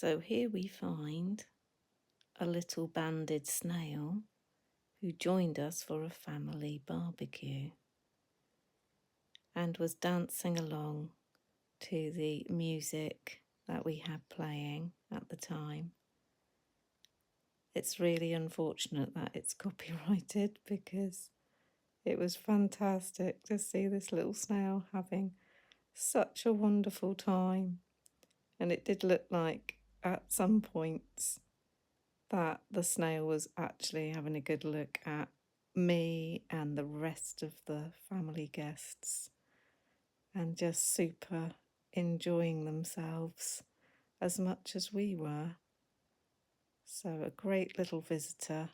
So here we find a little banded snail who joined us for a family barbecue and was dancing along to the music that we had playing at the time. It's really unfortunate that it's copyrighted because it was fantastic to see this little snail having such a wonderful time. And it did look like at some points that the snail was actually having a good look at me and the rest of the family guests and just super enjoying themselves as much as we were. So a great little visitor